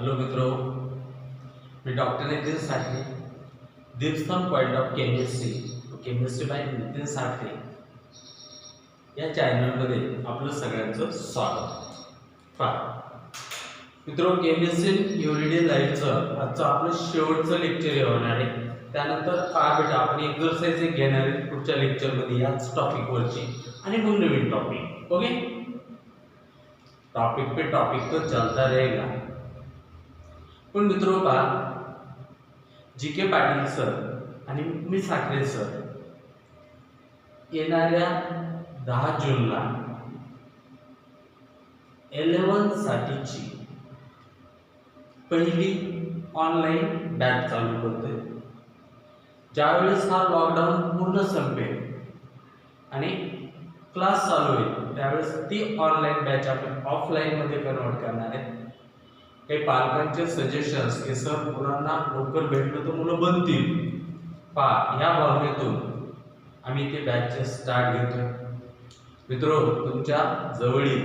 Hello मित्रों, मी doctor Nitin Sathe, Deepstambh point of chemistry by Nitin Sathe या चॅनलमध्ये आपलं सगळ्यांचं स्वागत. मित्रों, केमिस्ट्री एव्हरीडे लाईफचं आजचं आपलं शेवटचं लेक्चर होणार आहे. त्यानंतर बेटा आपण एक्सरसाइज घेणार आहे पुढच्या लेक्चरमध्ये याच टॉपिकवरची आणि मग नवीन टॉपिक. ओके, टॉपिक पे टॉपिक तो चलता रहेगा. पण मित्रों पहा, जी.के. पाटील सर आणि मी साखरे सर येणाऱ्या 10 जूनला 11 साठीची पहिली ऑनलाईन बॅच चालू करते. ज्यावेळेस हा लॉकडाऊन पूर्ण संपेल आणि क्लास चालू होईल त्यावेळेस ती ऑनलाईन बॅच आपण ऑफलाईन मध्ये कन्वर्ट करणार आहे. काही पालकांचे सजेशन्स की सर मुलांना लवकर भेटलं तर मुलं बनतील या भावनेतून आम्ही ते बॅचचे स्टार्ट घेतोय. मित्रो, तुमच्या जवळील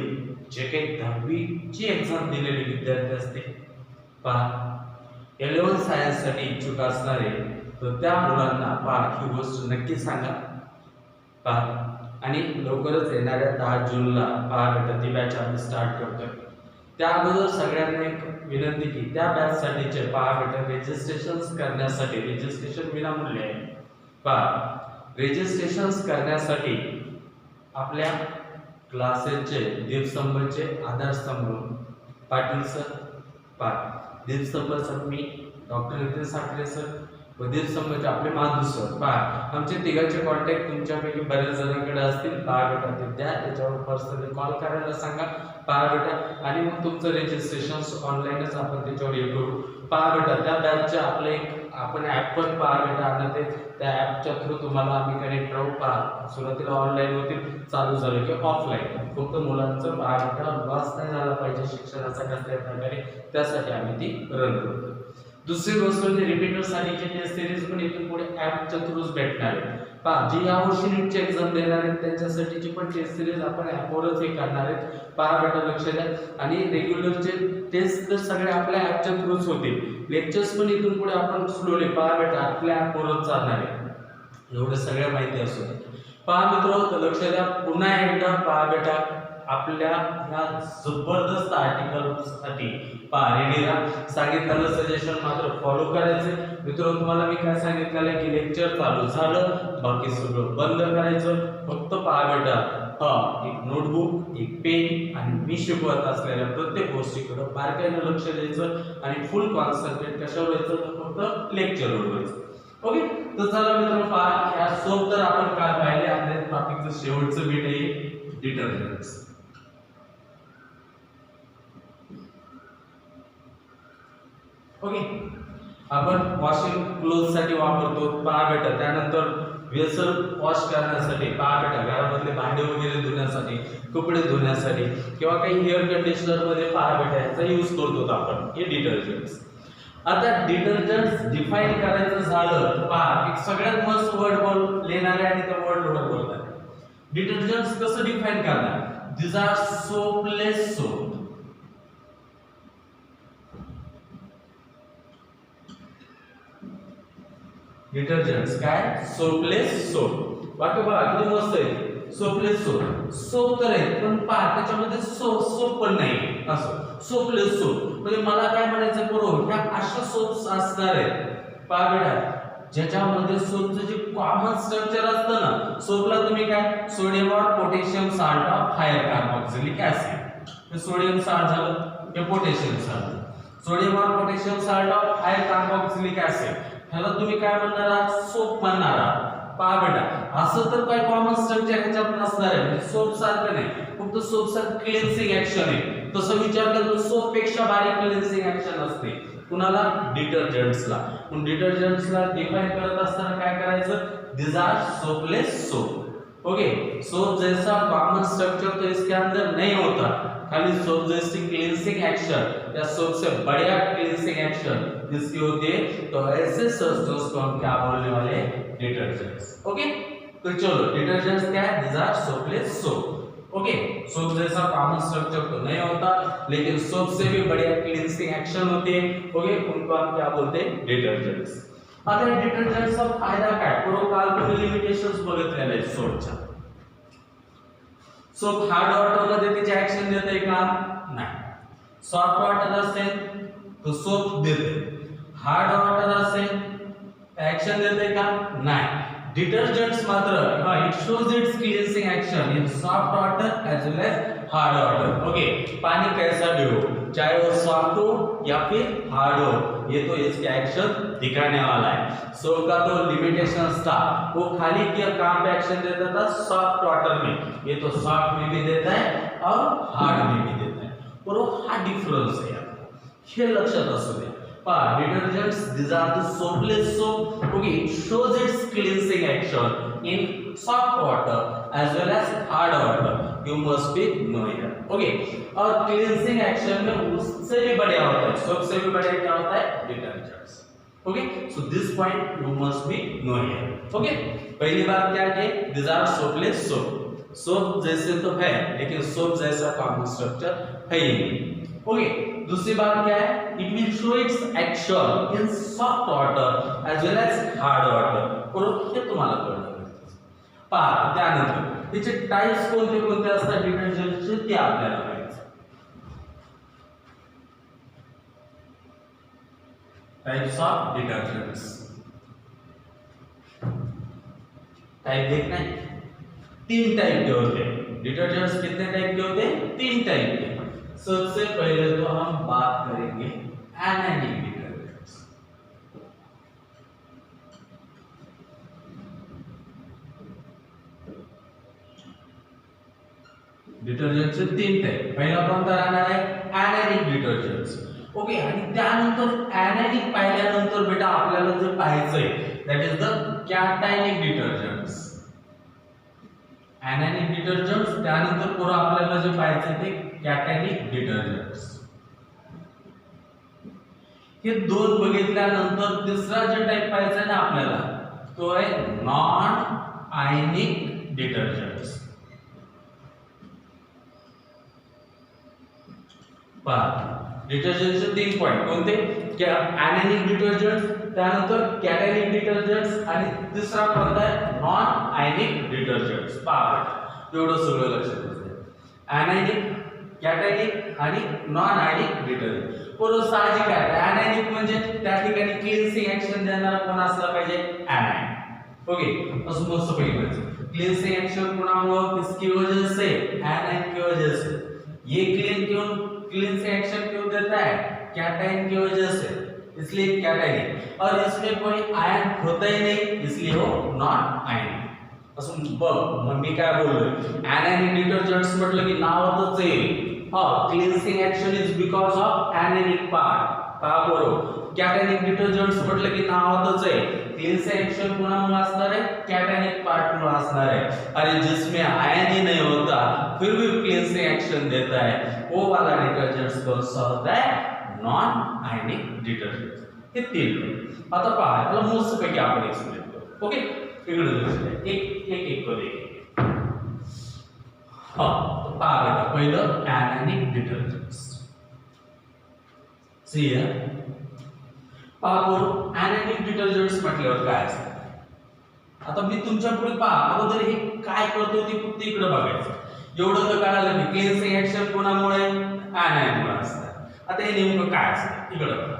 जे काही 10वीची एक्झाम दिलेले विद्यार्थी असतील 11 सायन्स साठी इच्छुक असणारे तर त्या मुलांना ही गोष्ट नक्की सांगा आणि लवकरच येणाऱ्या 10 जूनला बेटा ती बॅच आम्ही स्टार्ट करतोय. त्या अगोदर सगळ्यांना एक विनंती की त्या बॅच साठीचे बेटा रजिस्ट्रेशन करण्यासाठी रजिस्ट्रेशन विनामूल्य आहे. रजिस्ट्रेशन करण्यासाठी आपल्या क्लासेसचे दीपस्तंभचे आधारस्तंभ पाटील सर दीपस्तंभ सर मी डॉक्टर नितीन साखरे सर व दीपस्तंभचे आपले माधू सर आमचे तिघांचे कॉन्टॅक्ट तुमच्यापैकी बऱ्याच जणांकडे असतील. बेटा ते द्या, त्याच्यावर पर्सनली कॉल करायला सांगा बेटा आणि मग तुमचं रजिस्ट्रेशन ऑनलाईनच आपण त्याच्यावर हे करू. बेटा त्या बॅचच्या आपलं एक आपण ॲप पण बेटा आणि ते त्या ॲपच्या थ्रू तुम्हाला आम्ही कनेक्ट राहू. सुरुवातीला ऑनलाईन होतील, चालू झालं की ऑफलाईन. फक्त मुलांचं बेटा लॉस नाही झाला पाहिजे शिक्षणाचा कसल्या प्रकारे, त्यासाठी आम्ही ती रन करतो. दुसरी गोष्ट म्हणजे रिपीटरसाठीचे टेस्ट सिरीज पण इथून पुढे ॲपच्या थ्रूच भेटणार आहे. जी यावर्षी नीटची एक्झाम देणार आहेत त्यांच्यासाठीची पण टेस्ट सिरीज आपण ॲपवरच हे करणार आहेत. बेटा लक्ष द्या. आणि रेग्युलरचे टेस्ट तर सगळे आपल्या ॲपच्या थ्रूच होतील. लेक्चर्स पण इथून पुढे आपण स्लोली बेटा आपल्या ॲपवरच चालणार आहे. एवढं सगळ्या माहिती असू दे. मित्र, लक्ष द्या. पुन्हा एकदा बेटा आपल्या ह्या जबरदस्त आर्टिकलसाठी रेडी राहा. सांगितलेलं सजेशन मात्र फॉलो करायचे. मित्रांनो, तुम्हाला मी काय सांगितलेलं आहे की लेक्चर चालू झालं बाकी सगळं बंद करायचं. फक्त बेटा एक नोटबुक, एक पेन आणि मी शिकवत असलेल्या प्रत्येक गोष्टीकडे बारकाईने लक्ष द्यायचं आणि फुल कॉन्सन्ट्रेट कशावर व्हायचं तर फक्त लेक्चरवर व्हायचं. ओके, तर चला मित्रांनो, या सोप तर आपण काय पाहिले आपल्या टॉपिकचं शेवटचं बीट आहे डिटर्जंट्स. ओके, आपण वॉशिंग क्लोथ साठी वापरतो बेटा. त्यानंतर वेसल वॉश करण्यासाठी बेटा घरामधले भांडे वगैरे धुण्यासाठी, कपडे धुण्यासाठी किंवा काही हेअर कंडिशनर मध्ये बेटा याचा यूज करतो आपण हे डिटर्जंट्स. आता डिटर्जंट्स डिफाइन करायचं झालं एक सगळ्यात मस्त वर्ड लिहिणार आहे आणि त्या वर्ड बोलणार. डिटर्जंट्स कसं डिफाइन करणार? दिस आर सोपलेस सोप. डिटर्जंट्स काय? सोपलेस सोप. वाक्य बघा किती मस्त आहे. सोपलेस सोप. सोप तर आहे पण त्याच्यामध्ये सोप पण नाही. असं सोपलेस सोप म्हणजे मला काय म्हणायचं बरोबर ह्या अशा सोप्स असणार आहेत बेटा ज्याच्यामध्ये सोपचं जे कॉमन स्ट्रक्चर असतं ना, सोपला तुम्ही काय सोडियम और potassium salt of higher carboxylic acid. हे सोडियम सॉल्ट झालं, हे पोटॅशियम सॉल्ट. सोडियम और potassium salt of higher carboxylic acid ह्याला तुम्ही काय म्हणणार आहात? सोप म्हणणार आहात. बेटा असं तर काय कॉमन स्ट्रक्चर ह्याच्यात नसणार आहे. म्हणजे सोप सारखं नाही, फक्त सोप सारखं क्लिन्सिंग ऍक्शन आहे. तसं विचारलं तर सोप पेक्षा बारीक क्लिन्सिंग ऍक्शन असते. कुणाला? डिटर्जंट्सला. पण डिटर्जंट्सला डिफाइन करत असताना काय करायचं? दिस आर सोपलेस सोप. ओके, सोप जैसा कॉमन स्ट्रक्चर तो इसके अंदर नहीं होता, खाली सोप जैसी क्लींसिंग एक्शन या सोप से बढ़िया क्लींसिंग एक्शन जिसकी होती है, तो ऐसे सब्सटेंस को हम क्या बोलने वाले? डिटर्जेंट्स. ओके, तो चलो डिटर्जेंट्स क्या है? दिस आर सोपलेस सोप. ओके, सोप जैसा कॉमन स्ट्रक्चर तो नहीं होता, लेकिन सोप से भी बढ़िया क्लींसिंग एक्शन होती है। ओके, उनको हम क्या बोलते हैं? डिटर्जेंट्स। आता डिटर्जेंट्सचा फायदा काय? पूर्वकाल लिमिटेशन्स बघितलेले आहेत सोपच्या. सोप हार्ड वॉटर मध्ये त्याची ऍक्शन देते का? नाही. सॉफ्ट वॉटर असेल तो सोप देते. हार्ड वॉटर असेल ऍक्शन देते का? नाही. डिटर्जेंट्स मात्र it shows its cleansing action in soft water as well as hard water. Okay, पानी कैसा भी हो, चाहे वो सॉफ्ट हो या फिर हार्ड हो, ये तो इसके एक्शन दिखाने वाला है. सोप का तो लिमिटेशंस था, वो खाली क्या कहां पे एक्शन देता था? सॉफ्ट वाटर में. ये तो सॉफ्ट में भी देता है और हार्ड में भी देता है, और वो हा डिफरन्स आहे. हे लक्षात असू द्या. Detergents, these are the soapless soap. Okay, it shows its cleansing action in soft water as well as hard water. You must be know here. Okay, और cleansing action में उससे भी बढ़िया होता है, सोप से भी बढ़िया क्या होता है? Detergents. Okay, so this point you must be know here. Okay, पहली बात क्या है? These are soapless soap. Soap जैसे तो है, लेकिन सोप जैसा कॉमन स्ट्रक्चर है ही नहीं. ओके, दूसरी बात क्या है? It will show its action in soft water as well as hard water. बरोबर, हे तुम्हाला कळलं पाहिजे. पहा, त्यानंतर त्याचे टाइप्स कोणते कोणते असतात डिटर्जंटचे ते आपल्याला माहिती. Types of detergents. टाइप देखना है. 3 टाइप के होते हैं डिटर्जेंट्स. कितने टाइप के होते हैं? 3 टाइप के. सबसे पहले तो हम बात करेंगे एनायनिक डिटर्जेंट्स. डिटर्जेंटचे 3 टाइप. पहिला कोणता राहणार आहे? Anionic detergents. ओके, आणि त्यानंतर एनायनिक पाहिल्यानंतर बेटा आपल्याला जे पाहायचंय that is the cationic detergents. Anionic detergents, त्यानंतर पुढे आपल्याला जे पाहायचंय ते कॅटायनिक डिटर्जेंट्स. हे दोन बघितल्यानंतर तिसरा जे टाइप पाहायचा आहे ना आपल्याला, तो आहे नॉन आयनिक डिटर्जेंट्स. पहा, डिटर्जेंटचे 3 पॉइंट कोणते? एनायनिक डिटर्जेंट्स, त्यानंतर कॅटायनिक डिटर्जेंट्स, आणि तिसरा कोणता आहे? Non ionic detergents. पहा, एवढं सगळं लक्षात ठेवा. एनायनिक, कॅटायनिक आणि नॉन आयनिक डिटर्जंट. पूर्ण साहजिक आहे. एनायनिक म्हणजे त्या ठिकाणी क्लीन्सिंग एक्शन देणारा कोण असला पाहिजे? एनायन. ओके, असं मस्त पहिलं क्लीन्सिंग एक्शन कोणामुळे? किसकी वजह से? एनायन की वजह से. ये क्लीन्सिंग एक्शन क्यों देता है? कैटायन की वजह से, इसलिए कैटायनिक. और इसमें कोई आयन होता ही नहीं, इसलिए वो नॉन आयनिक. असं बघ, मग मी काय बोललोय? एनायनिक डिटर्जेंट्स म्हटलं की नावातच आहे. Cleansing action is because of anionic part. का बरोबर? कॅटायनिक डिटर्जेंट्स म्हटलं की नावातच आहे. क्लीन्सिंग एक्शन कोणामुळे असणार आहे? कॅटायनिक पार्ट मुळे असणार आहे. अरे जिसमें आयन ही नहीं होता फिर भी क्लीन्सिंग एक्शन देता है, वो वाला डिटर्जेंट्स कौन सा होता है? Non ionic detergents. हे 3. आता पहा, त्याला मोस्ट पैकी आपण एक्सप्लेन करू. ओके, इकडे लक्ष द्या. एक करूया. पहा बेटा, पहिलं एनायनिक डिटर्जेंट्स. See here. पहा, एनायनिक डिटर्जेंट्स म्हटल्यावर काय असतं? आता मी तुमच्या पुढे पहा, अगोदर हे काय करतो ते फक्त इकडे बघायचं. एवढं तर कळालं की क्लीन्सिंग एक्शन कोणामुळे? एनायनमुळे असतं. आता हे नेमकं काय असतं? इकडे बघा.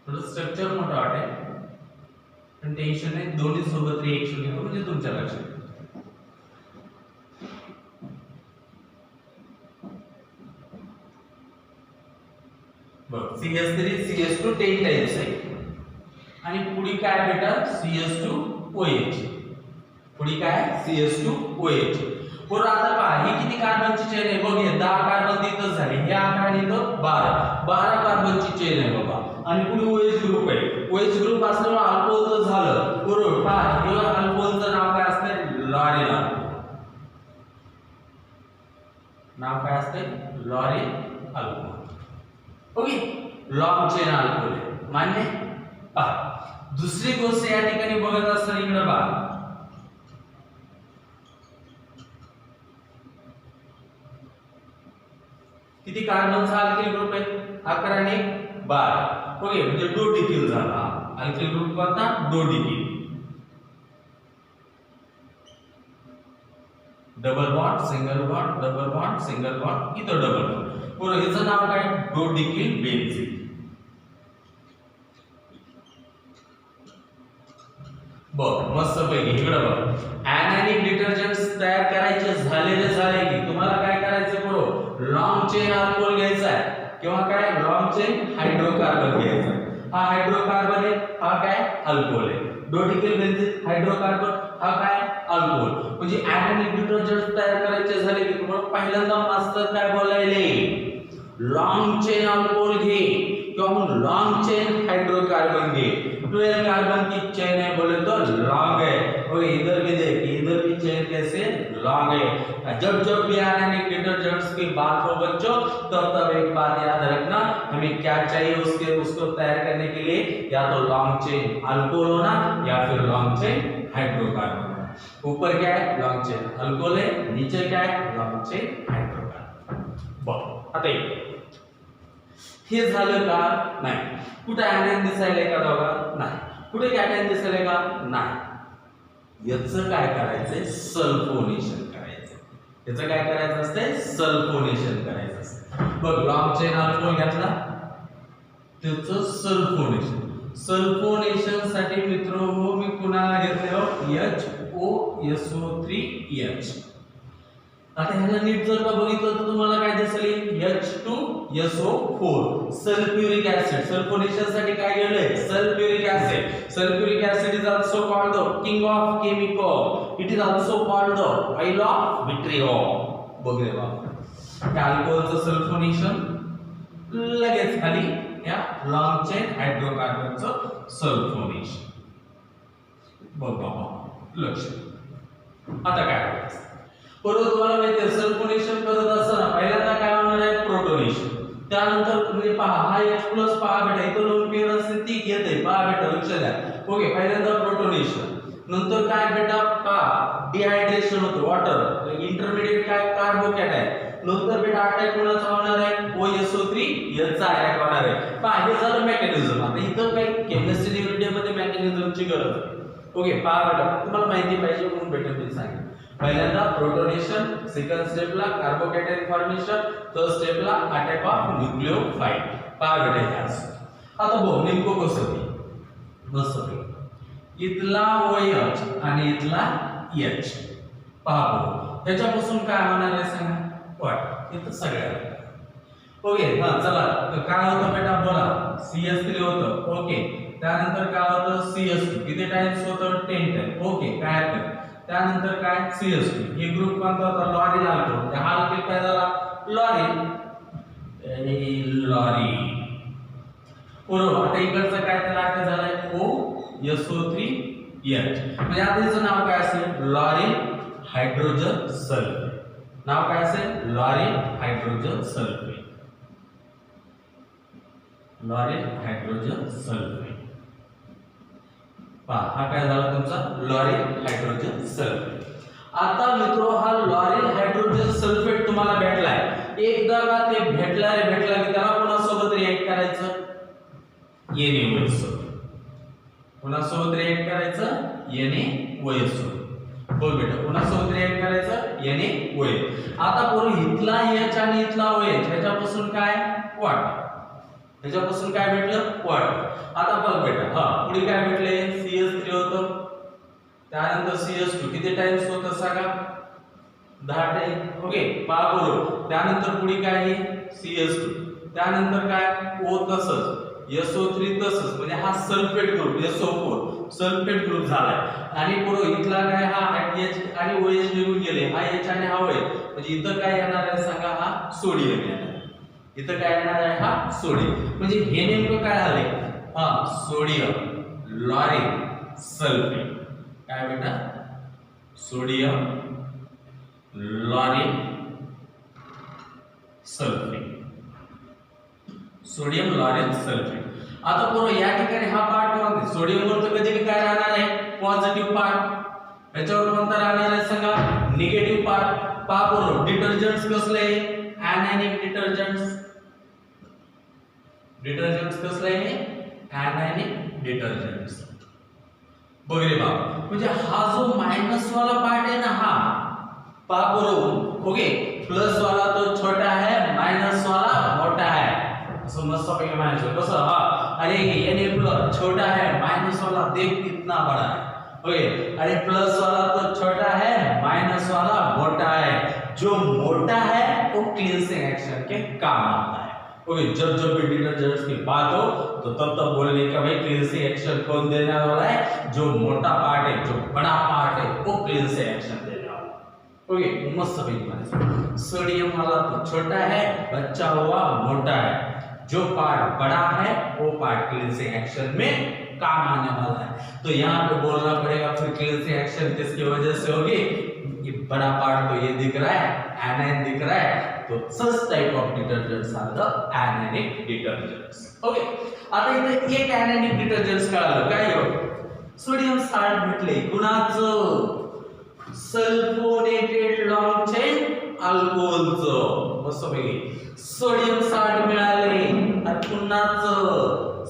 थोडं स्ट्रक्चर मोठं वाटेल, पण टेन्शन नाही, दोन्ही सोबत रिएक्शन येतो म्हणजे तुमच्या लक्षात. बघ, CS3 CS2 10 टाइम्स आहे, आणि पुढे काय बेटा? CS2OH. पुढे काय? CS2OH. बरोबर. आता पहा, ही किती कार्बनची चेन आहे? बघ, हे 10 कार्बन तिथं झाले, हे 11 आणि इथं 12 कार्बनची चेन आहे बाबा. आणि पुढे OH ग्रुप आहे. OH ग्रुप असल्यामुळे अल्कोहोलचं झालं. बरोबर. पहा, हे अल्कोहोलचं नाव काय असतं? Laurel alcohol. नाव काय असतं? Laurel alcohol. Okay, long chain alcohol आहे. मान्य? पहा, दुसरी गोष्ट या ठिकाणी बघत असताना इकडे पहा, किती कार्बनचा अल्किल ग्रुप आहे 11 आणि 12. ओके म्हणजे डोडिकिल झाला. अल्किल ग्रुप कोणता dodecyl. Double bond single bond double bond single bond इथं डबल बॉन्ड. पुढे हिचं नाव काय डोडिकिल बेन्झीन. बघ मस्त पैकी इकडे बघ ऍनायनिक डिटर्जंट्स तयार करायचे झाले की तुम्हाला काय करायचं बरो लॉंग चेन अल्कोहोल घ्यायचा आहे किंवा काय लॉंग चेन हायड्रोकार्बन घ्यायचा आहे. हा हायड्रोकार्बन आहे हा काय अल्कोहोल आहे. डोडिकिल बेन्झीन हायड्रोकार्बन हा काय अल्कोहोल. म्हणजे ऍनायनिक डिटर्जंट्स तयार करायचे झाले की तुम्हाला पहिल्यांदा मास्टर काय बोलायले लॉंग चेन अल्कोहोल घे किंवा मग लॉन्ग चेन हाइड्रोकार्बन घे. 12 कार्बन की चेन है बोले तो लॉन्ग है. और इधर भी देख इधर की चेन कैसे लॉन्ग है. जब जब भी आयनिक डिटर्जेंट्स की बात हो बच्चों तब एक बात याद रखना हमें क्या चाहिए उसको तैयार करने के लिए या तो लॉन्ग चेन अल्कोहल होना या फिर लॉन्ग चेन हाइड्रोकार्बन. ऊपर क्या है लॉन्ग चेन अल्कोहल है नीचे क्या है लॉन्ग चेन हाइड्रोकार्बन. बघ आता हे झालं का नाही. कुठे ऍनायन दिसायला का दोघा नाही. कुठे कॅटायन दिसायला का नाही. याचं काय करायचंय सल्फोनेशन करायचं. याचं काय करायचं असते सल्फोनेशन करायचं असते. बघ लॉन्ग चेन अल्कोहोल घेतला त्याचं सल्फोनेशन साठी मित्र हो मी पुन्हा घेतलं HOSO3H. आता ह्याला नीट जर का बघितलं तर तुम्हाला काय दिसेल H2SO4 सल्फ्युरिक ऍसिड. सल्फोनेशन साठी काय गेलंय sulphuric acid. Sulphuric acid is also called the king of chemical. It is also called the oil of vitriol. बघ रे बाप अल्कोहोलचं सल्फोनेशन लगेच खाली या लॉंग चेन हायड्रोकार्बनचं सल्फोनेशन. बघ बाबा लक्ष. आता काय करायचं परत तुम्हाला माहिती आहे सल्फोनेशन करत असताना पहिल्यांदा काय होणार आहे प्रोटोनेशन. त्यानंतर तुम्ही पहा हा H+ पहा बेटा इथं लोन पेअर असते ती घेते पहा बेटा लक्ष द्या. ओके पहिल्यांदा प्रोटोनेशन नंतर काय बेटा पहा डिहायड्रेशन होतं वॉटर इंटरमिडिएट काय कार्बोकॅटायन. नंतर बेटा अटॅक कोणाचा होणार आहे OSO3 याचा अटॅक होणार आहे. पहा हे झालं मेकॅनिझम. आता इथं काय केमिस्ट्री युनिट मध्ये मेकॅनिझमची गरज आहे. ओके पहा बेटा तुम्हाला माहिती पाहिजे म्हणून बेटा मी सांगितलं. पहिल्यांदा प्रोटोनेशन सेकंड स्टेपला कार्बोकॅटायन फॉर्मेशन थर्ड स्टेपला अटॅक ऑफ न्यूक्लियोफाइल. पहा बेटा हे असं. आता बघ नेमकं कसं ते मस्त इथला OH आणि इथला H पहा बघ त्याच्यापासून काय होणार आहे सांगा वाट इथं सगळ्याला. ओके हा चला काय होतं बेटा बोला CH3 होतं. ओके त्यानंतर काय होतं CH2 किती टाइम्स होतं 10 टाइम. ओके काय हरकत. त्यानंतर काय CH2 हे ग्रुप कोणता होता लॉरिल अल्कोहोल. हा अल्कोहोल काय झाला लॉरिल. बरोबर. आता इकडचं काय त्याला अटॅच झालाय OSO3H. म्हणजे आता याचं नाव काय असेल लॉरिल हायड्रोजन सल्फेट. नाव काय असेल lauryl hydrogen sulphate. Lauryl hydrogen sulphate. पहा हा काय झाला तुमचा लॉरिल हायड्रोजन सल्फेट. आता मित्रो हा लॉरिल हायड्रोजन सल्फेट तुम्हाला भेटलाय. एकदा का ते भेटला की त्याला कोणासोबत रिएक्ट करायचं NaOH सोबत. कोणासोबत रिएक्ट करायचं NaOH सोबत. बोल बेटा कोणासोबत रिएक्ट करायचं NaOH. आता पूर्ण इथला H आणि इथला OH ह्याच्यापासून काय वाट ह्याच्यापासून काय भेटलं वाट. आता बघ बेटा हा पुढे काय भेटले CH3 होतं त्यानंतर CH2 किती टाइम्स होतं सांगा 10 टाइम. ओके पहा बोलो त्यानंतर पुढे काय आहे CH2 त्यानंतर काय O तसंच SO3 तसंच म्हणजे हा sulphate group SO4 sulphate group झालाय. आणि पुढे इथला काय हा H आणि OH निघून गेले हा H आणि हा OH म्हणजे इथं काय येणार आहे सांगा हा सोडियम येणार. इथं काय येणार आहे हा सोडियम. म्हणजे हे नेमकं काय झाले हा सोडियम लॉरिल सल्फेट. काय बेटा sodium lauryl sulphate. Sodium lauryl sulphate. आता पूर्ण या ठिकाणी हा पार्ट कोणता सोडियम वर तर कधी काय राहणार आहे पॉझिटिव्ह पार्ट. याच्यावर कोणता राहणार आहे सांगा निगेटिव्ह पार्ट. पहा पूर्ण डिटर्जंट्स कसले ऍनायनिक डिटर्जंट्स कसले आहे ऍनायनिक डिटर्जंट्स. बघ रे बाबा, म्हणजे हा जो माइनस वाला पार्ट आहे ना, हा पा बरोबर ओके, प्लस वाला तो छोटा है, माइनस वाला मोटा है, असं मस्त पैकी म्हणायचं कसं. हा अरे ये प्लस छोटा है, माइनस वाला देख कितना बड़ा है. ओके, अरे प्लस वाला तो छोटा है, माइनस वाला मोटा है. जो मोटा है वो क्लींजिंग एक्शन के काम आता है. ओके, जब जब भी डिटर्जेंट्स की बात हो तो तब तब बोलने का भाई क्लींजिंग एक्शन कौन देने वाला है, जो मोटा पार्ट है, जो बड़ा पार्ट है वो क्लींजिंग एक्शन देने वाला है. ओके, मस्त पैकी म्हणायचं. सोडियम वाला तो छोटा है, बचा हुआ मोटा है. जो पार्ट बड़ा है वो पार्ट क्लींजिंग एक्शन में काम आने वाला है. तो यहाँ पे बोलना पड़ेगा फिर क्लींजिंग एक्शन किसकी वजह से होगी, ये बड़ा पार्ट तो ये दिख रहा है, एनायन दिख रहा है, तो such type of detergents are the anionic detergents. Okay, आता इथे एक anionic detergents कळालं काय हो, सोडियम साल्ट भेटले कुणाचं, सल्फोनेटेड लॉन्ग चेन अल्कोहोलचं. मस्त पैकी सोडियम साल्ट मिळाले आणि कुणाचं,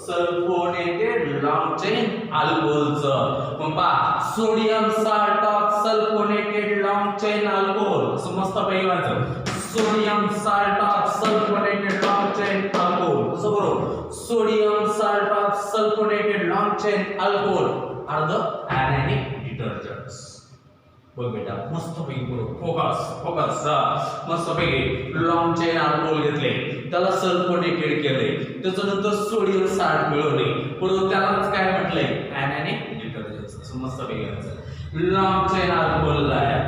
सल्फोनेटेड लॉन्ग चेन अल्कोहोलचं. मग पहा, sodium salt of sulphonated long chain alcohol, असं मस्त पैकी वाचायचं. Sodium salt of sulphonated long chain alcohol, असं बरोबर. Sodium salt of sulphonated long chain alcohol are the anionic detergents. बघ बेटा, मस्त पैकी बरोबर, फोकस मस्त पैकी. लॉन्ग चेन अल्कोहोल घेतले, त्याला सल्फोनेटेड केले, त्याच्यानंतर सोडियम साल्ट मिळवले, पुढे त्यालाच काय म्हटलंय ऍनायनिक डिटर्जेंट्स. असं मस्त पैकी लॉन्ग चेन अल्कोहोल लाया,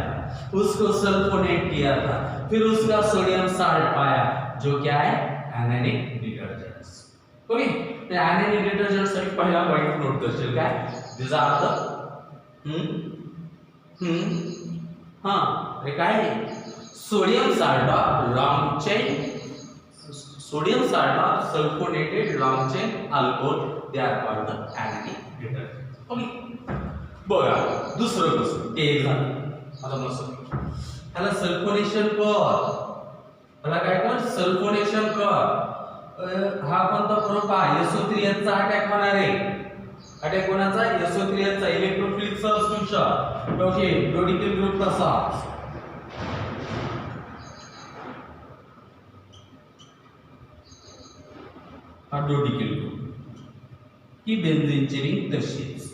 उसको सल्फोनेट किया था, फिर उसका सोडियम साल्ट पाया, जो क्या है ऍनायनिक डिटर्जेंट्स. ओके, ते ऍनायनिक डिटर्जेंट्स साठी पहिला पॉइंट नोट करशील काय, तिचा अर्थ हाँ अरे काय sodium salt of long chain, sodium salt of sulphonated long chain alcohol, they are called the anionic detergent. Okay, बघा दुसरं कसं एक झालं. आता मस्त त्याला सल्फोनेशन कर, त्याला काय कर सल्फोनेशन कर. हा कोणता प्रोप आहे, SO3 चा अटॅक होणार आहे. अटॅक कोणाचा, SO3 चा, इलेक्ट्रोफिलिक सबस्टिट्यूशन. ओके, डोडिकल ग्रुप कसा, हा डोडिकल ग्रुप, ही बेन्झीनची रिंग तशीच.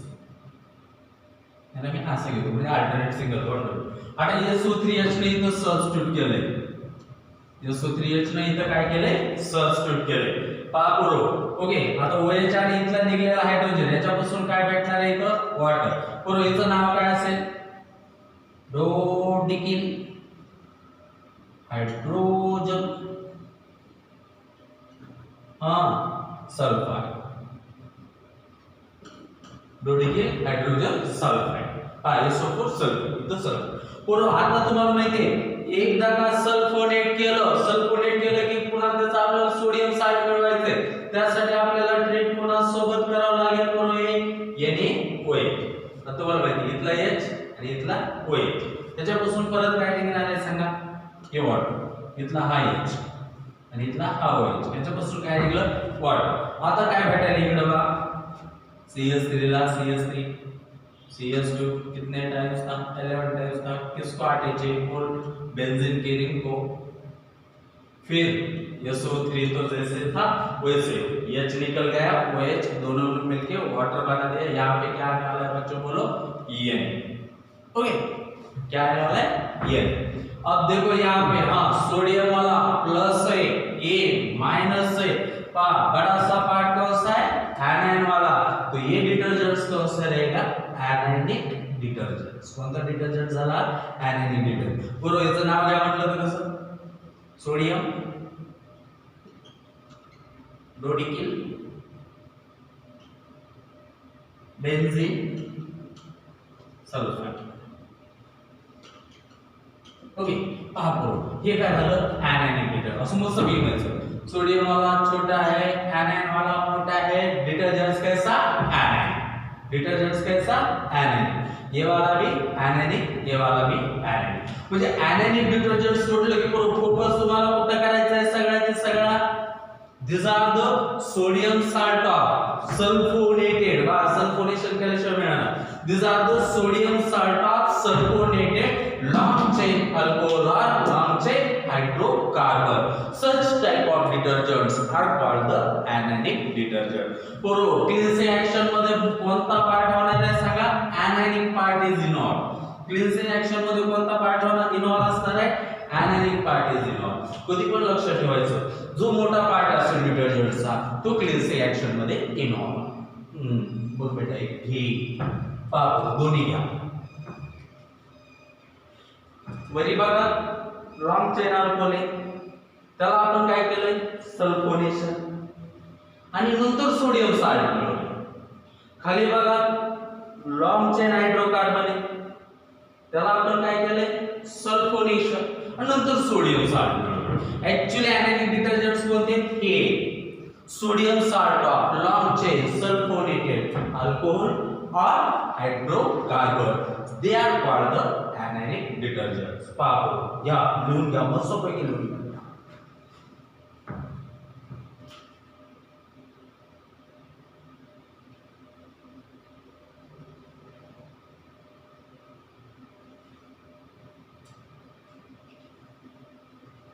याला मी असं घेतो म्हणजे अल्टरनेट सिंगल बॉन्ड. आता SO3H ने इथं सबस्टिट्यूट केलंय, SO3H ने इथं काय केलंय सबस्टिट्यूट केलंय. पापुरो ओके, आता OH आणि इथला निघलेला हायड्रोजन याच्यापासून काय भेटणार आहे इथं वॉटर. पुरो याचं नाव काय असेल, dodecyl hydrogen sulphide, dodecyl hydrogen sulphide. SO4 sulphur इथं सल्फर. पुरो आता तुम्हाला माहितीये एकदा का सल्फोनेट केलं की पुन्हा त्याचा आपल्याला सोडियम साल्ट मिळवायचंय. त्यासाठी आपल्याला ट्रीट पुन्हा सोबत करावं लागेल. पुरो NaOH. आता तुम्हाला माहिती इथला H आणि इथला OH, त्याच्यापासून परत काय निघणार आहे सांगा, हे वॉटर. इथला हा H आणि इथला हा OH, याच्यापासून काय निघलं वॉटर. आता काय भेटायला इकडे बघा, CH3 ला CH3, CH2 कितने टाइम्स था, 11 टाइम्स था. किसको अटैच है, बेंजीन की रिंग को. फिर SO3 तो जैसे था वैसे H निकल गया, OH दोनों मिलके वाटर बना दिया. यहाँ पे क्या आने वाला है बच्चों, बोलो En. ओके, क्या आने वाला है En. अब देखो यहाँ पे हाँ सोडियम वाला प्लस है, ये माइनस है, बड़ा सा पार्ट कौन सा है एनायन वाला. तो ये डिटर्जेंट्स कौन सा रहेगा, ऍनायनिक डिटर्जेंट्स. कोणता डिटर्जेंट झाला ऍनायनिक डिटर्जेंट. बरोबर, याचं नाव काय म्हटलं तर कसं, सोडियम डोडिकिल बेन्झीन सल्फाइड. ओके, पहा बरोबर हे काय झालं ऍनायनिक डिटर्जेंट. असं मस्त बी म्हणायचं, सोडियम वाला छोटा है, एनायन वाला मोटा है, डिटर्जेंट्स कैसा एनायन, डिटर्जेंट्स कैसा एनायन. ये वाला भी anionic, ये वाला भी anionic. म्हणजे anionic डिटर्जंट्स म्हटलं की फोकस तुम्हाला कुठं करायचा आहे सगळ्याचे सगळा. These are the sodium salt of sulfonated. बा सल्फोनेशन केल्याशिवाय मिळणार. These are the sodium salt of sulfonated long chain alcohol or long chain hydrocarbon. Such type of detergents are called the anionic detergent. पुरो क्लीन्सिंग action मध्ये कोणता part होणार आहे सांगा. anionic part is enol. Cleansing action मध्ये कोणता part होणार इनॉल असणार आहे. anionic part is enol. कधी पण लक्षात ठेवायचं जो मोठा पार्ट असेल डिटर्जंटचा तो क्लीन्सिंग ऍक्शन मध्ये इनॉल. बघ बेटा एक घे पाप दोन्ही घ्या. वरी बघा लॉंग चेन अल्कोहोल त्याला आपण काय केलंय सल्फोनेशन आणि नंतर सोडियम साल्ट मिळवलं. खाली बघा लॉंग चेन हायड्रोकार्बन त्याला आपण काय केलंय सल्फोनेशन आणि नंतर सोडियम साल्ट मिळवलं. ऍक्च्युअली anionic डिटर्जंट्स कोणते हे sodium salt of long chain sulphonated alcohol और hydrocarbon they are called the anionic detergents. पाहू या लिहून घ्या मस्तपैकी लिहून घ्या.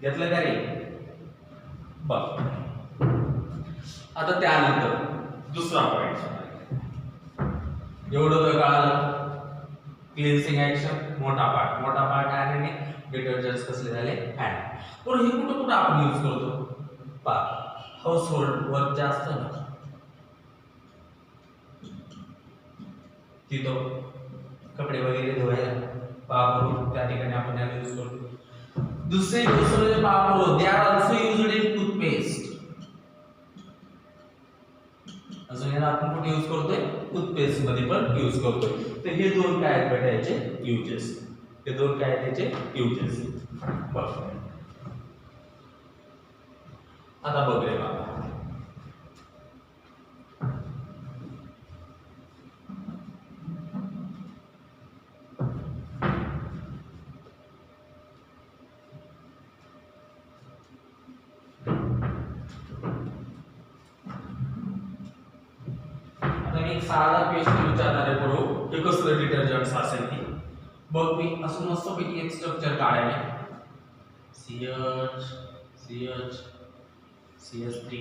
घेतलं का रे बघ. आता त्यानंतर दुसरा पॉइंट एवढं तर कळालं. क्लीन्सिंग ऍक्शन मोठा पार्ट anionic डिटर्जंट्स कसले झाले anionic. पण हे कुठं आपण यूज करतो पा हाऊस होल्ड वर्क जास्त ना तिथं कपडे वगैरे धुवायला पापड त्या ठिकाणी आपण याला यूज करतो. दुसरे म्हणजे पापड they are also used in toothpaste. अजून याला आपण कुठे यूज करतोय टूथपेस्ट मध्ये पण यूज करतोय. तर हे दोन काय आहेत बेटा याचे यूजेस. हे दोन काय आहेत त्याचे यूजेस. बघ आता बघ रे बाबा साधा क्वेश्चन विचारणार आहे बरोबर हे कसलं डिटर्जंट्स असेल ती बघ. मी असं मस्तपैकी एक स्ट्रक्चर काढायला CH CH CH3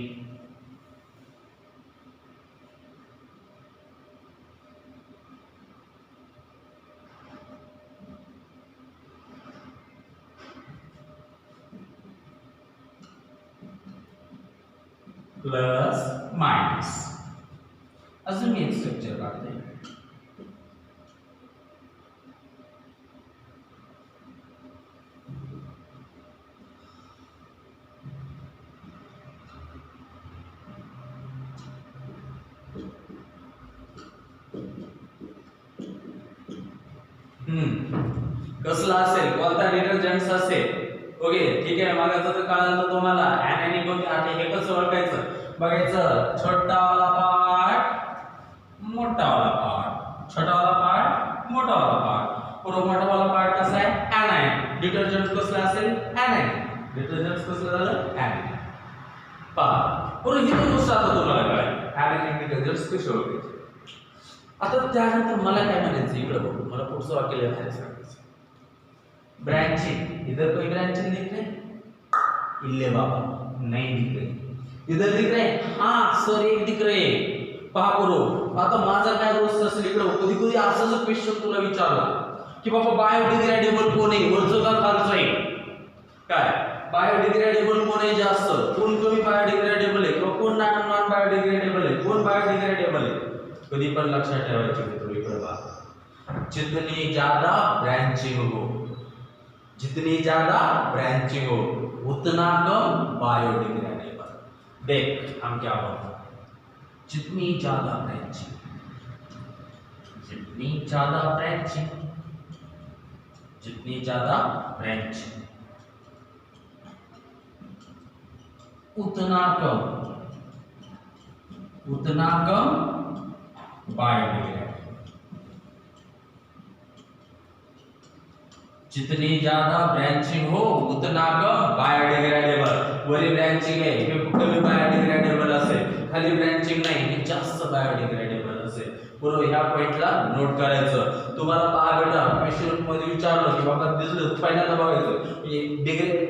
plus minus. अजून मी एक स्ट्रक्चर काढते. कसला असेल कोणता डिटर्जंट्स असेल. ओके ठीक आहे. मागायचं तर कळालं तर तुम्हाला anionic कोणते आहे हे कसं ओळखायचं बघायचं. छोटा वाला पार्ट मोठा वाला पार्ट छोटा वाला पार्ट मोठा वाला पार्ट. पूर्ण मोठा वाला पार्ट कसा आहे anionic. डिटर्जंट कसला असेल anionic. डिटर्जंट कसं झालं anionic. पहा पूर्ण हे दोन गोष्टी आता तुम्हाला कळाल्या anionic डिटर्जंट्स कसे ओळखायचे. आता त्यानंतर मला काय म्हणायचं इकडे बघू. मला पुढचं वाक्य लिहायचं सांगायचं. ब्रांचिंग इधर कोई ब्रांचिंग दिख रहे इल्ले बाबा नहीं दिख रहे. इधर दिख रहे हाँ सर एक दिख रहे. पहा करो आता माझा काय रोज असेल इकडे कधी कधी असं क्वेश्चन तुला विचारला की बाबा बायोडिग्रेडेबल कोण आहे वरचं का खालचं आहे काय. बायोडिग्रेडेबल कोण आहे जास्त कोण कमी बायोडिग्रेडेबल आहे किंवा कोण नॉन बायोडिग्रेडेबल आहे कोण बायोडिग्रेडेबल आहे. कधी पण लक्षात ठेवायचे मित्र इकडे पहा. जितनी ज्यादा ब्रांचिंग हो जितनी ज्यादा ब्रांचिंग हो उतना कम बायोडिग्रेडेबल. देख हम क्या बोलते हैं जितनी ज्यादा ब्रांचिंग जितनी ज्यादा ब्रांचिंग जितनी ज्यादा ब्रांचिंग उतना कम बायोडिग्रेडेबल. जितनी ज्यादा ब्रांचिंग हो उतना कम बायोडिग्रेडेबल. वरी ब्रांचिंग आहे हे कमी बायोडिग्रेडेबल असेल, खाली ब्रांचिंग नाही हे जास्त बायोडिग्रेडेबल असेल. बरोबर, ह्या पॉइंटला नोट करायचं. तुम्हाला पहा बेटा क्वेश्चन मध्ये विचारलं की बाबा दिसलं पहिल्यांदा बघायचं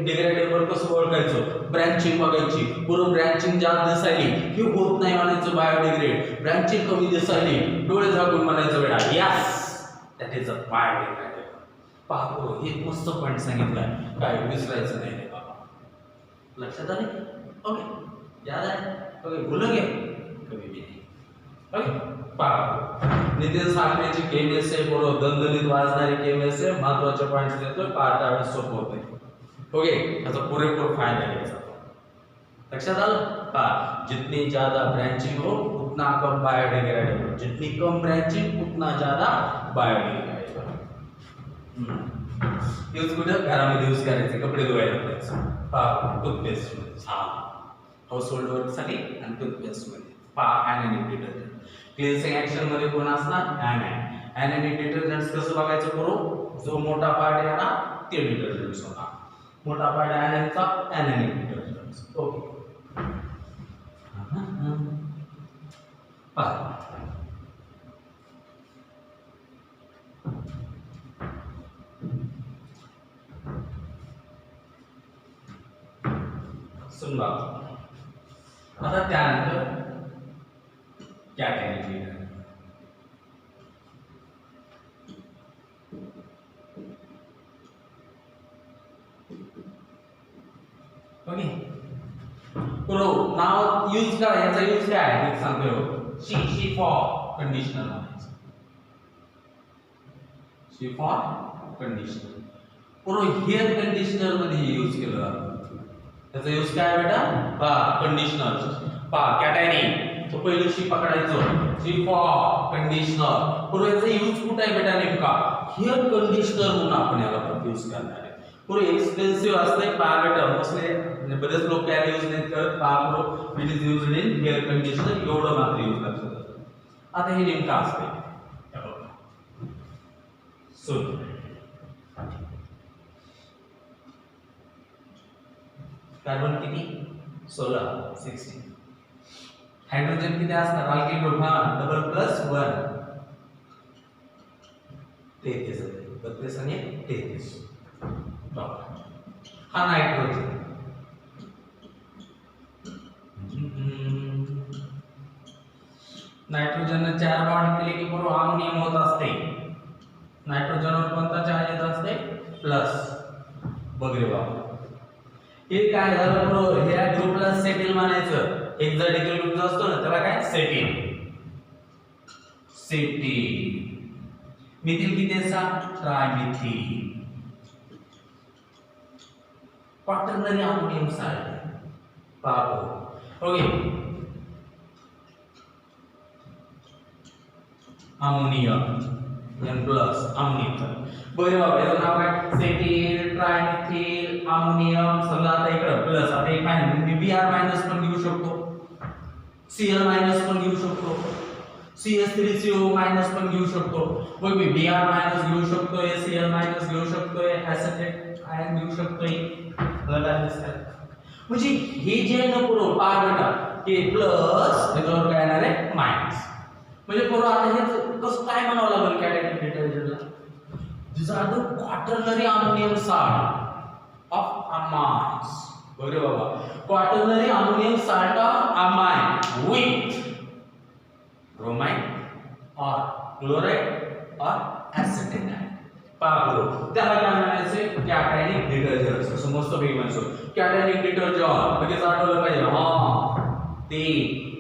डिग्रेडेबल कसं ओळखायचं, ब्रांचिंग बघायची. बरोबर, ब्रांचिंग जास्त दिसायली की होत नाही म्हणायचं बायोडिग्रेड, ब्रांचिंग कमी दिसायली डोळे झाकून म्हणायचं बेटा yes that is a biodegradable. पहा बरोबर, हे मस्त पॉइंट सांगितलाय, काय विसरायचं नाही रे बाबा. लक्षात आले? ओके, याद आहे? ओके, भूल गए कभी भी नहीं. ओके, पहा नितीन साखरेची केमिस आहे, बरोबर दणदणीत वाजणारी केमिस आहे. महत्त्वाचे पॉइंट्स देतोय, पहा त्यावेळेस सोपं होते. ओके, याचा पुरेपूर फायदा घ्यायचा. लक्षात आलं? पहा जितनी ज्यादा ब्रांचिंग हो उतना कम बायोडिग्रेडेबल, जितनी कम ब्रांचिंग उतना ज्यादा बायोडिग्रेडेबल. यूज कुठं घरामध्ये यूज करायचे, कपडे धुवायला करायचं. पहा टूथपेस्ट मध्ये, हा हाऊस होल्ड वर्क साठी आणि टूथपेस्ट मध्ये पहा ॲनानिक डिटर्जंट. क्लिन्सिंग ऍक्शन मध्ये कोण असणार? ॲनाइन. ॲनानिक डिटर्जंट्स कसं बघायचं करू, जो मोठा पार्ट आहे ना ते डिटर्जंट्स होणार. मोठा पार्ट ॲनाइनचा ॲनानिक डिटर्जंट्स. ओके, पहा सुन बाबा. आता त्यानंतर कॅटेगरी. ओके, बरो नाव यूज काय, याचा यूज काय आहे एक सांगतो. शी फॉर कंडिशनर म्हणायचं. शी फॉर कंडिशनर. बरो हेअर कंडिशनर मध्ये यूज केलं जातं. त्याचा यूज काय बेटा? पहा कंडिशनर. पहा कॅटायनी तो पहिलं शी पकडायचं, शी फॉर कंडिशनर. बरोबर, याचा यूज कुठे आहे बेटा नेमका? हेअर कंडिशनर म्हणून आपण याला यूज करणार आहे. बरोबर, एक्सपेन्सिव्ह असते. पहा बेटा मोस्टली बरेच लोक याला यूज नाही करत. पहा बरोबर, it is used in hair conditioner, एवढं मात्र यूज करतात. आता हे नेमकं असते सुन. कार्बन किती? 16. हायड्रोजन किती असणार? अल्किल ग्रुप हा डबल प्लस 1 33 32 आणि 33. हा नायट्रोजन. नायट्रोजन 4 बॉन्ड केले की पूर्ण अमोनियम होत असते. नायट्रोजनवर कोणता चार्ज येत असते? प्लस. बघरे बाबा, हे काय झालं बरोबर, ह्या ग्रुपला सेटिल म्हणायचं. हेक्साडेसिमल ग्रुप जो असतो ना त्याला काय? सेटिल. मिथिल किती असतात? ट्रायमिथिल. Quaternary ammonium salt. पाहतो okay, ammonium N plus ammonium. बरं बाबा, याचं नाव काय? Cetyl, trimethyl, ammonium. समजा आता इकडे प्लस, आता एक मायनस, मी Br मायनस पण घेऊ शकतो, Cl मायनस पण घेऊ शकतो, CS3CO मायनस पण घेऊ शकतो. मग मी Br मायनस घेऊ शकतो, Cl मायनस घेऊ शकतो, ऍसिटेट आयन घेऊ शकतो. म्हणजे हे जे आहे ना पूर्ण पार बेटा, हे प्लस त्याच्यावर काय येणार आहे? मायनस. म्हणजे पूर्ण आता हे कसं काय म्हणावं लागेल कॅटायनिक डिटर्जंटला? These are the quaternary ammonium salt of amines. बघरे बाबा, quaternary ammonium salt of amine with bromide or chloride or acetate. पाहू त्याला काय म्हणायचं? कॅटायनिक डिटर्जंट. असं मस्त पैकी म्हणतो कॅटायनिक डिटर्जंट. लगेच आठवलं पाहिजे, हा ते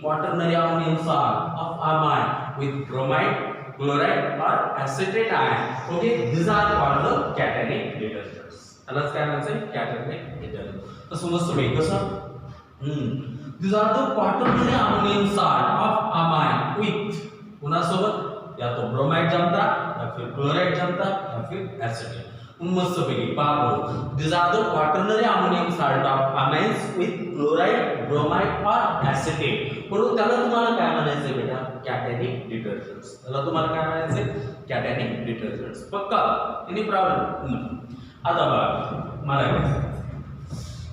quaternary ammonium salt of amine with bromide, chloride or acetate ion. Okay, these are called the cationic detergents. त्यालाच काय म्हणायचं? कॅटायनिक डिटर्जंट. तर समजतो मी कसं? these are the quaternary ammonium salt of amine with पुन्हा सोबत या तो ब्रोमाइड जमता या फिर क्लोराइड जमता या फिर एसिटेट. मस्तपैकी बाबो these are the quaternary ammonium salt of amines with chloride bromide or acetate परंतु त्याला तुम्हाला काय म्हणायचंय बेटा कॅटॅनिक डिटर्जंट्स त्याला तुम्हाला काय म्हणायचंय कॅटॅनिक डिटर्जंट्स पक्का एनी प्रॉब्लेम आता बघा मला काय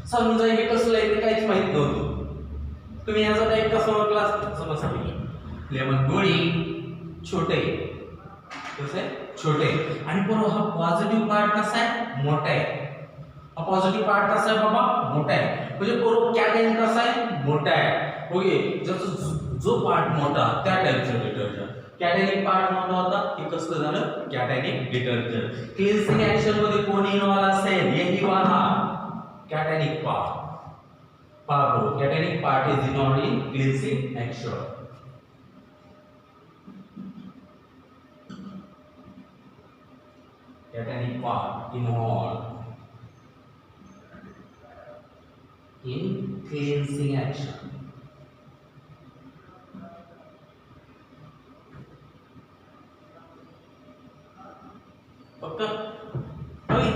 समजा हे कसलं आहे ते काहीच माहित नव्हतं तुम्ही याचा टाइप कसा ओळखला असता समजता लेमन गोळी छोटे कसं आहे छोटे आणि पण हा पॉझिटिव्ह पार्ट कसा आहे मोठा आहे हा पॉझिटिव्ह पार्ट कसा आहे बाबा मोठा आहे म्हणजे पूर्ण कॅटॅनिक कसा आहे मोठा आहे ओके जसं जो पार्ट मोठा त्या टाइपचं डिटर्जंट कॅटॅनिक पार्ट मोठा होता हे कसं झालं कॅटॅनिक डिटर्जंट क्लिन्सिंग ऍक्शन मध्ये कोण इन्व्हॉल्व असेल हेही वाला cationic part part cationic part is involve in cleansing action cationic part involved in cleansing action. पक्का होय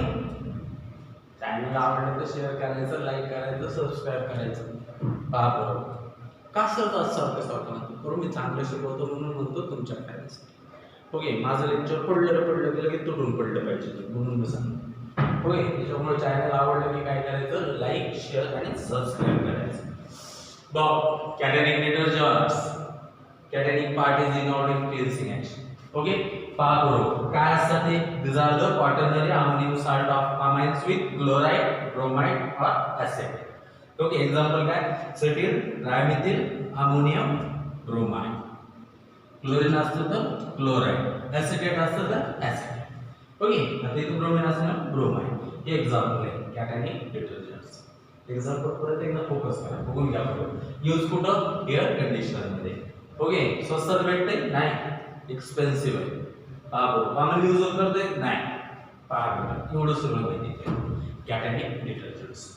चॅनल आवडलं तर शेअर करायचं लाईक करायचं सबस्क्राईब करायचं पहा बरोबर का सर सारखं बरोबर मी चांगलं शिकवतो म्हणून म्हणतो तुमच्या करायचं ओके माझं लेक्चर पडलं की लगेच तुटून पडलं पाहिजे म्हणून मी सांगतो ओके त्याच्यामुळे चॅनल आवडलं की काय करायचं लाईक शेअर आणि सबस्क्राईब करायचं बघ cationic detergents cationic part is involved in cleansing action okay पहा बरोबर काय असतं ते these are the quaternary ammonium salt of amines with chloride bromide or acid okay example काय cetyl trimethyl ammonium bromide chlorine असतं तर क्लोराइड एसिटेट असतं तर ऍसिड ओके आता इथे ब्रोमीन असतं ना ब्रोमाइड हे एक्झाम्पल आहे कॅटॅनिक डिटर्जंट्स एक्झाम्पल परत एकदा फोकस करा बघून घ्या यूज कुठं एअर कंडिशनर मध्ये ओके स्वस्तात भेटते नाही एक्सपेन्सिव्ह आहे आम्हाला यूज करतोय नाही पहा एवढं सगळं माहिती कॅटॅनिक डिटर्जंट्स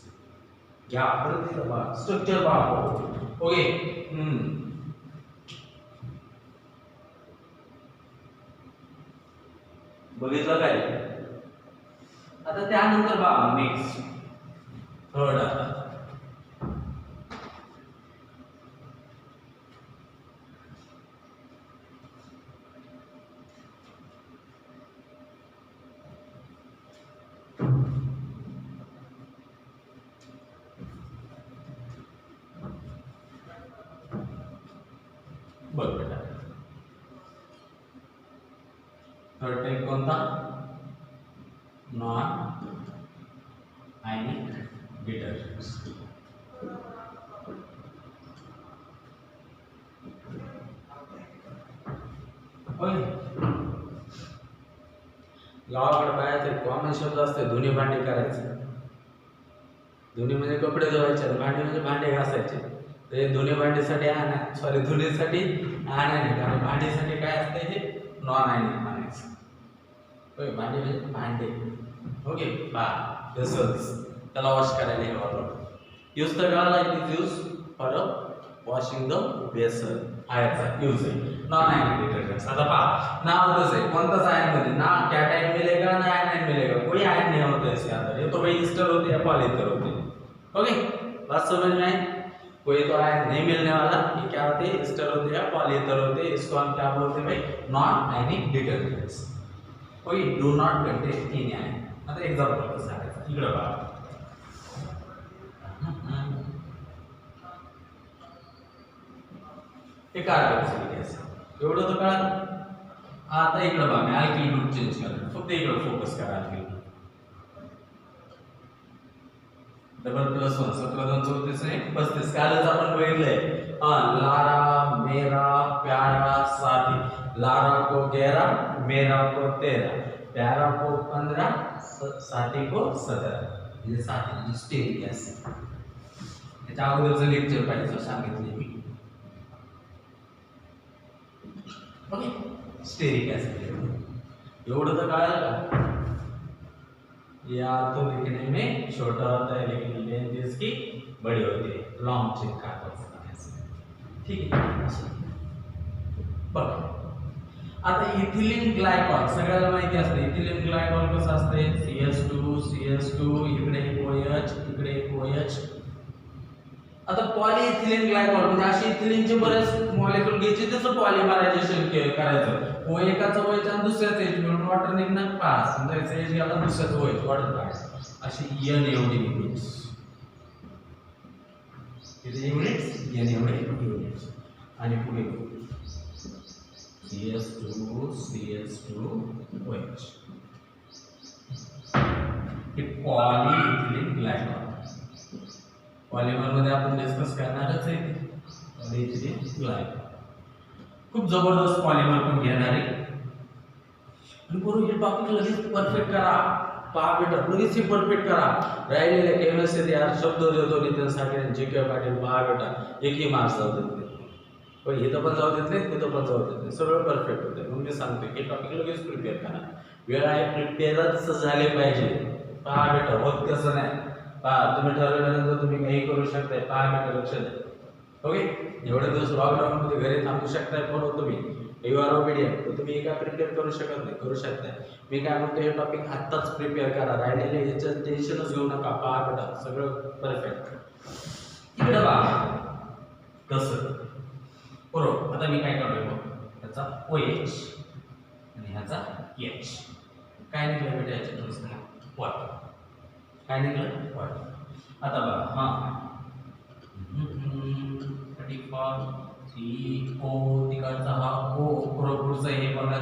घ्या परत एकदा स्ट्रक्चर पहा ओके बघितलं काय आता त्यानंतर बघा नेक्स्ट थर्ड आता बघ बेटा थर्ड टाइप कोणता नॉन आयनिक डिटर्जंट्स होय गावाकडे बाहेरचे कॉमन शब्द असते धुणी भांडी करायचं धुणी म्हणजे कपडे धुवायचे भांडी म्हणजे भांडे घासायचे ते धुणी भांडीसाठी आणा सॉरी धुणीसाठी आणा नाही कारण भांडीसाठी काय असते हे नॉन आयनिक म्हणायचं होय भांडी म्हणजे भांडे ओके बा तसंच त्याला वॉश करायला हे वापरतो यूज तर कळाला it use for washing the vessel आयनचा यूज आहे नॉन आयनिक डिटर्जेंट्स आता पहा नाव कसं आहे कोणताच आयन मध्ये ना कॅटायन मिलेगा ना आयन मिलेगा कोई आयन नहीं होता इसके अंदर ये तो भाई ईस्टर होते हैं पॉलिएस्टर होते हैं ओके बात समझ में आई कोई तो आयन नहीं मिलने वाला ये क्या होते हैं ईस्टर होते हैं पॉलिएस्टर होते हैं इसको हम क्या बोलते हैं भाई non ionic detergents okay do not content any ion आता एग्जांपल कसं सांगायचं इकडे पहा हे कार्बोक्सिलिक ऍसिड एवढं तर कळलं आता इकडे बघा मी अल्किल ग्रुप चेंज करा फक्त इकडे फोकस करा अल्किल डबल प्लस 1 17 2 34 35 कालच आपण बघितलंय लारा मेरा प्यारा साथी लारा को 11 मेरा को 13 प्यारा को 15 साथी को 17 ये साथी म्हणजे स्टेरिक ऍसिड त्याच्या अगोदरचं लेक्चर पाहिजे सांगितले मी ओके स्टेरिक एसिड एवढं तर कळालं का या तो लिखने में छोटा होता है लेकिन लेंथ इसकी बड़ी होती है लॉन्ग चेन कार्बोक्सिलिक एसिड ठीक है बघ आता इथिलीन ग्लायकॉल सगळ्याला माहिती असते. इथिलीन ग्लायकॉल कसं असते, CH2 इकडे एक OH इकडे एक OH. आता पॉलीइथिलीन ग्लायकॉल म्हणजे अशी इथिलीनचे बरेच मॉलिक्युल घ्यायचे त्याचं पॉलिमरायझेशन करायचं. O एकाचा OH आणि दुसऱ्याचा H मिळून वॉटर निघणार 5. समजा याचा H घ्याला दुसऱ्याचा OH वॉटर काय अशी N एवढी युनिट्स. किती युनिट्स? N एवढे युनिट्स. आणि पुढे CH2 OH हे पॉलीइथिलीन ग्लायकॉल. पॉलिमर मध्ये आपण डिस्कस करणारच आहे पॉलीइथिलीन ग्लायकॉल. खूप जबरदस्त पॉलिमर पण घेणार आहे. आणि बरोबर हे टॉपिक लगेच परफेक्ट करा. पहा बेटा लगेच हे परफेक्ट करा. राहिलेले केमिस्ट्री यार शब्द देतो नितीन साठे JK पाटील. पहा बेटा एकही मार्क्स जाऊ देत नाही. पण इथं पण जाऊ देत नाही, तिथं पण जाऊ देत नाही. सगळं परफेक्ट होते. मग मी सांगते की टॉपिक लगेच प्रिपेअर करा. वेळ आहे प्रिपेअरच झाले पाहिजे. पहा बेटा होत कसं नाही. पहा तुम्ही ठरवल्यानंतर तुम्ही काही करू शकताय. पहा बेटा लक्ष द्या. ओके एवढे दिवस लॉकडाऊन मध्ये घरी थांबू शकताय. पण तुम्ही यू आर ओबीडियंट तर तुम्ही एका प्रिपेअर करू शकत नाही, करू शकताय. मी काय म्हणतो हे टॉपिक आत्ताच प्रिपेअर करा. राहिलेले याचं टेन्शनच घेऊ नका. पहा बेटा सगळं परफेक्ट. इकडे पहा कसं बरोबर. आता मी काय करतोय बघ याचा OH आणि ह्याचा H. काय निघलं बेटा याच्यातून सांगा वॉटर. काय निघलं वॉटर. आता बघा हां CO तिकडचा हा O पुढचं हे बघा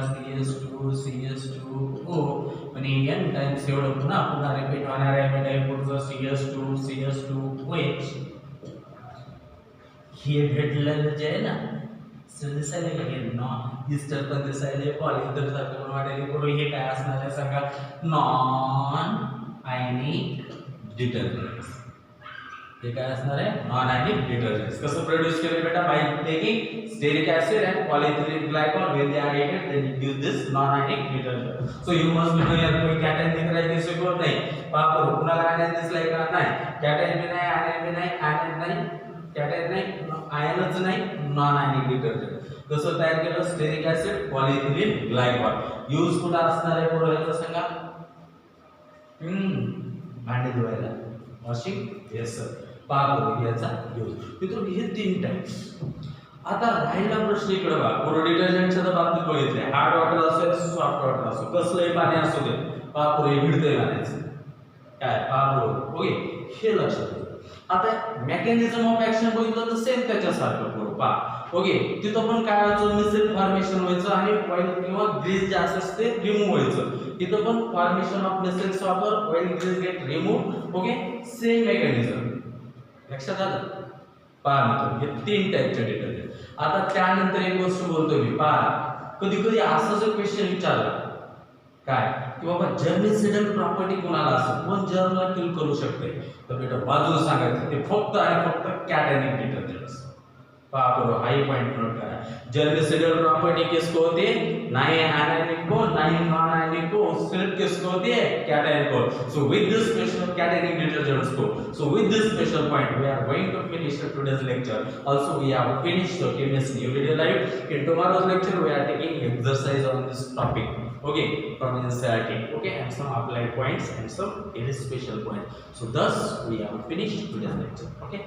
CH2O आणि N टाइम्स एवढं पुन्हा रिपीट होणार आहे बेटा. हे पुढचं CH2OH हे भेटलेलं जे आहे ना दिसायला हे नॉन इस्टर पण दिसायला पॉलिइथर सारखं पण वाटायला. बरोबर हे काय असणार आहे सांगा, नॉन आयनिक डिटर्जंट्स. हे काय असणार आहे, नॉन आयनिक डिटर्जंट्स. कसं प्रोड्यूस केलं बेटा, by taking stearic acid and polyethylene glycol when they are added then it gives this non ionic detergent. So you must know यार कोई कॅटायन दिख रहा है किसी को नहीं. पाप करो कुणाला आयन दिसलाय का नाही. कॅटायन भी नाही, आयन भी नाही, आयन नाही, कॅटायन नाही, आयनच नाही, नॉन आयनिक डिटर्जंट. कसं तयार केलं, स्टेरिक ऍसिड पॉलिइथिलीन ग्लायकॉल. यूज कुठे असणार आहे बरोबर याचं सांगा. भांडे धुवायला वॉशिंग. Yes sir. पाप याचा यूज. मित्रांनो हे 3 टाइप्स. आता राहिला प्रश्न इकडे बघा. पूर्ण डिटर्जंटच्या तर बाबतीत बघितले हार्ड वॉटर असो सॉफ्ट वॉटर असो कसलंही पाणी असू दे पाप हे भिडतंय पाण्याचं काय पाप ओके हे लक्षात ठेवा. आता मेकॅनिझम ऑफ ऍक्शन बघितलं तर सेम त्याच्यासारखं बरोबर पहा. ओके तिथं पण काय व्हायचं, मिश्रित फॉर्मेशन व्हायचं आणि ऑइल किंवा ग्रीस जे असतं ते रिमूव्ह व्हायचं. तिथं पण फॉर्मेशन ऑफ मिश्रित solver oil grease get remove. Okay same mechanism लक्षात आलं. पहा मित्र हे 3 टाइपचे डिटर्जंट. आता त्यानंतर एक गोष्ट बोलतोय मी पहा. कधी कधी असं जर क्वेश्चन विचारला काय की बाबा जर्मिसिडल प्रॉपर्टी कोणाला असते, कोण जर्मला किल करू शकते, तर बेटा बाजूला सांगायचं ते फक्त आणि फक्त कॅटॅनिक डिटर्जंट्स. पहा बरोबर हाई पॉइंट नोट करा. जर्मिसिडल प्रॉपर्टी किसको होती है, ना ही आयनिक को ना ही नॉन आयनिक को, सिर्फ किसको होती है कैटायन को. So with this special cationic detergents को, so with this special point we are going to finish today's lecture. Also we have finished the chemistry video live. In tomorrow's lecture we are taking exercise on this topic. Okay, from NCERT. Okay, and some applied points and some very special points. So thus we have finished today's lecture. Okay.